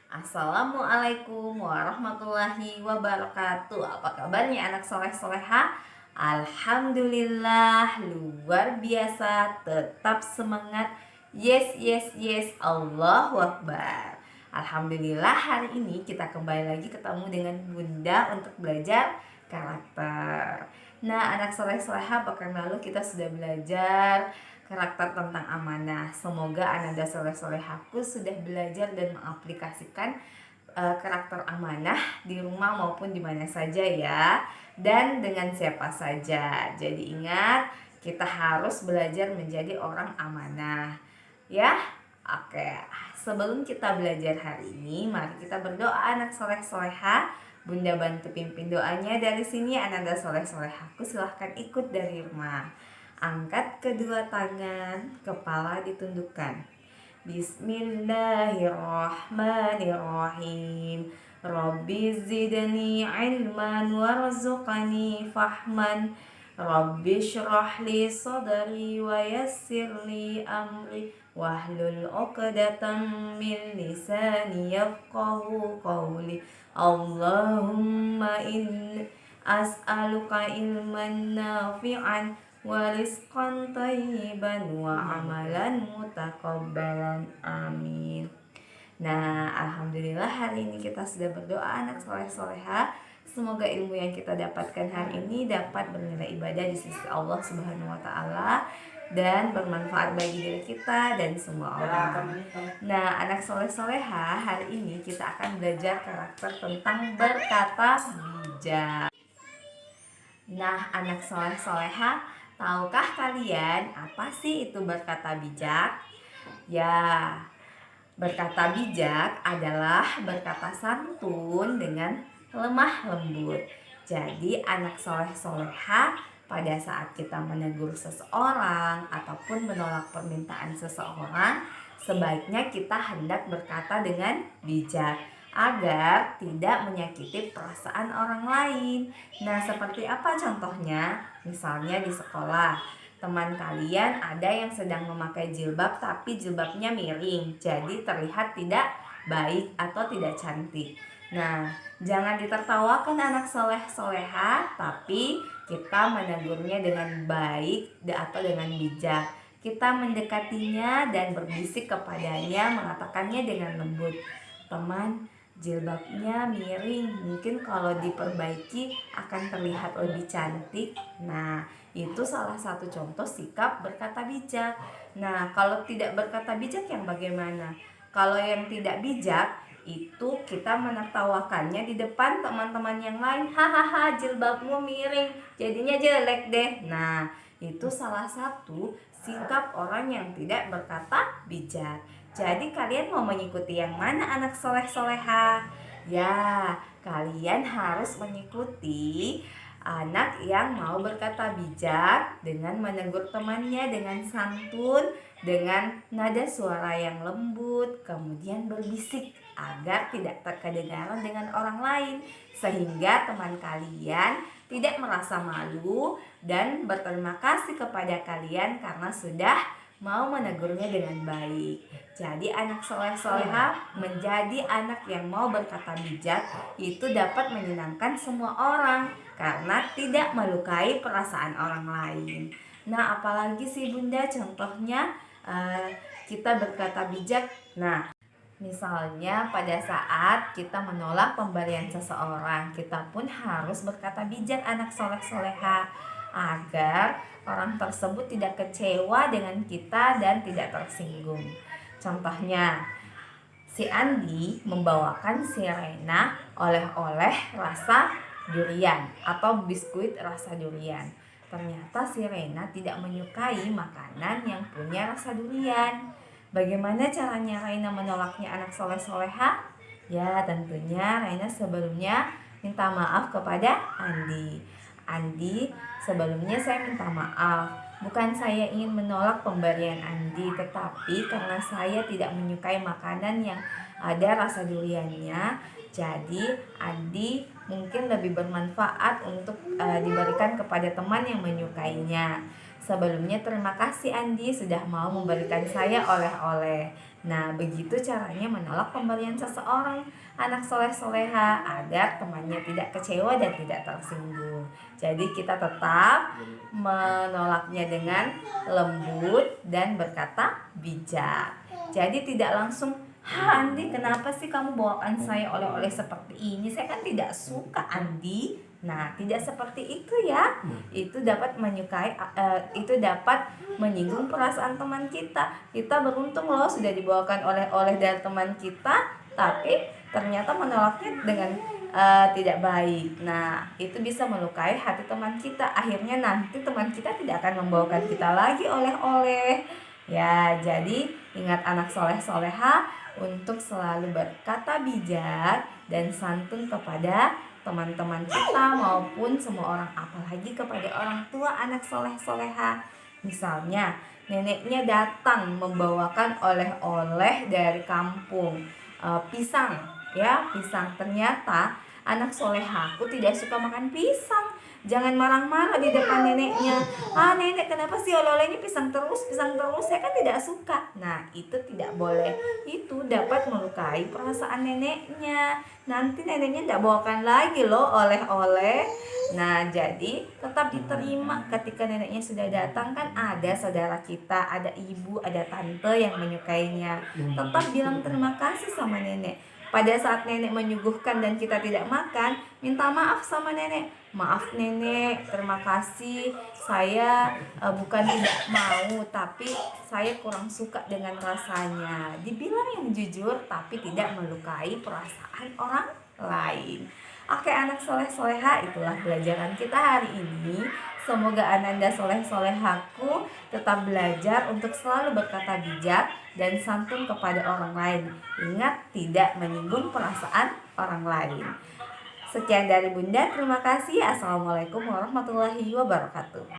Assalamualaikum warahmatullahi wabarakatuh. Apa kabarnya anak soleh soleha? Alhamdulillah, luar biasa, tetap semangat. Yes, yes, yes, Allahu Akbar. Alhamdulillah, hari ini kita kembali lagi ketemu dengan Bunda untuk belajar karakter. Nah, anak soleh soleha, pekan lalu kita sudah belajar karakter tentang amanah. Semoga Ananda soleh solehaku sudah belajar dan mengaplikasikan karakter amanah di rumah maupun di mana saja ya, dan dengan siapa saja. Jadi ingat, kita harus belajar menjadi orang amanah ya. Oke, sebelum kita belajar hari ini, mari kita berdoa anak soleh soleha. Bunda bantu pimpin doanya dari sini. Ananda soleh solehaku silahkan ikut dari rumah. Angkat kedua tangan, kepala ditundukkan. Bismillahirrahmanirrahim. Rabbi zidni ilman warzuqni fahman. Rabbi syrah li sadri wa yassir li amri wahlul 'uqdatam min lisani yafqahu qawli. Allahumma inni as'aluka ilman nafi'an wa rizqan thayyiban wa amalan mutakabbalan, amin. Nah, alhamdulillah hari ini kita sudah berdoa anak soleh soleha. Semoga ilmu yang kita dapatkan hari ini dapat bernilai ibadah di sisi Allah Subhanahu wa Ta'ala dan bermanfaat bagi diri kita dan semua orang. Nah, anak soleh soleha, hari ini kita akan belajar karakter tentang berkata bijak. Nah, anak soleh soleha, tahukah kalian apa sih itu berkata bijak? Ya, berkata bijak adalah berkata santun dengan lemah lembut. Jadi anak soleh soleha, pada saat kita menegur seseorang ataupun menolak permintaan seseorang, sebaiknya kita hendak berkata dengan bijak agar tidak menyakiti perasaan orang lain. Nah, seperti apa contohnya? Misalnya di sekolah, teman kalian ada yang sedang memakai jilbab tapi jilbabnya miring, jadi terlihat tidak baik atau tidak cantik. Nah, jangan ditertawakan anak soleh soleha, tapi kita menegurnya dengan baik atau dengan bijak. Kita mendekatinya dan berbisik kepadanya, mengatakannya dengan lembut. Teman, jilbabnya miring, mungkin kalau diperbaiki akan terlihat lebih cantik. Nah, itu salah satu contoh sikap berkata bijak. Nah, kalau tidak berkata bijak yang bagaimana? Kalau yang tidak bijak itu kita menertawakannya di depan teman-teman yang lain. Hahaha, jilbabmu miring, jadinya jelek deh. Nah, itu salah satu sikap orang yang tidak berkata bijak. Jadi kalian mau mengikuti yang mana anak soleh soleha? Ya, kalian harus mengikuti anak yang mau berkata bijak dengan menegur temannya dengan santun, dengan nada suara yang lembut, kemudian berbisik agar tidak terkedengaran dengan orang lain, sehingga teman kalian tidak merasa malu dan berterima kasih kepada kalian karena sudah mau menegurnya dengan baik. Jadi anak soleh soleha menjadi anak yang mau berkata bijak itu dapat menyenangkan semua orang karena tidak melukai perasaan orang lain. Nah, apalagi sih Bunda contohnya kita berkata bijak. Nah, misalnya pada saat kita menolak pemberian seseorang, kita pun harus berkata bijak anak soleh soleha agar orang tersebut tidak kecewa dengan kita dan tidak tersinggung. Contohnya, si Andi membawakan si Rena oleh-oleh rasa durian atau biskuit rasa durian. Ternyata si Rena tidak menyukai makanan yang punya rasa durian. Bagaimana caranya Rena menolaknya anak soleh soleha? Ya, tentunya Rena sebelumnya minta maaf kepada Andi. Andi, sebelumnya saya minta maaf. Bukan saya ingin menolak pemberian Andi, tetapi karena saya tidak menyukai makanan yang ada rasa duriannya, jadi Andi mungkin lebih bermanfaat untuk diberikan kepada teman yang menyukainya. Sebelumnya terima kasih Andi sudah mau memberikan saya oleh-oleh. Nah, begitu caranya menolak pemberian seseorang anak soleh-soleha agar temannya tidak kecewa dan tidak tersinggung. Jadi kita tetap menolaknya dengan lembut dan berkata bijak. Jadi tidak langsung, Andi, kenapa sih kamu bawakan saya oleh-oleh seperti ini? Saya kan tidak suka, Andi. Nah, tidak seperti itu ya. Itu dapat itu dapat menyinggung perasaan teman kita. Kita beruntung loh sudah dibawakan oleh-oleh dari teman kita, tapi ternyata menolaknya dengan tidak baik. Nah, itu bisa melukai hati teman kita. Akhirnya nanti teman kita tidak akan membawakan kita lagi oleh-oleh. Ya, jadi ingat anak soleh-soleha untuk selalu berkata bijak dan santun kepada teman-teman kita maupun semua orang, apalagi kepada orang tua anak soleh-soleha. Misalnya, neneknya datang membawakan oleh-oleh dari kampung, pisang, ya, pisang. Ternyata anak solehaku tidak suka makan pisang. Jangan marah-marah di depan neneknya. Nenek, kenapa sih oleh-olehnya pisang terus? Saya kan tidak suka. Nah, itu tidak boleh. Itu dapat melukai perasaan neneknya. Nanti neneknya tidak bawakan lagi loh oleh-oleh. Nah, jadi tetap diterima ketika neneknya sudah datang. Kan ada saudara kita, ada ibu, ada tante yang menyukainya. Tetap bilang terima kasih sama nenek. Pada saat nenek menyuguhkan dan kita tidak makan, minta maaf sama nenek. Maaf nenek, terima kasih. Saya bukan tidak mau, tapi saya kurang suka dengan rasanya. Dibilang yang jujur, tapi tidak melukai perasaan orang lain. Oke anak soleh-soleha, itulah pelajaran kita hari ini. Semoga ananda soleh-solehaku tetap belajar untuk selalu berkata bijak dan santun kepada orang lain. Ingat, tidak menyinggung perasaan orang lain. Sekian dari Bunda, terima kasih. Assalamualaikum warahmatullahi wabarakatuh.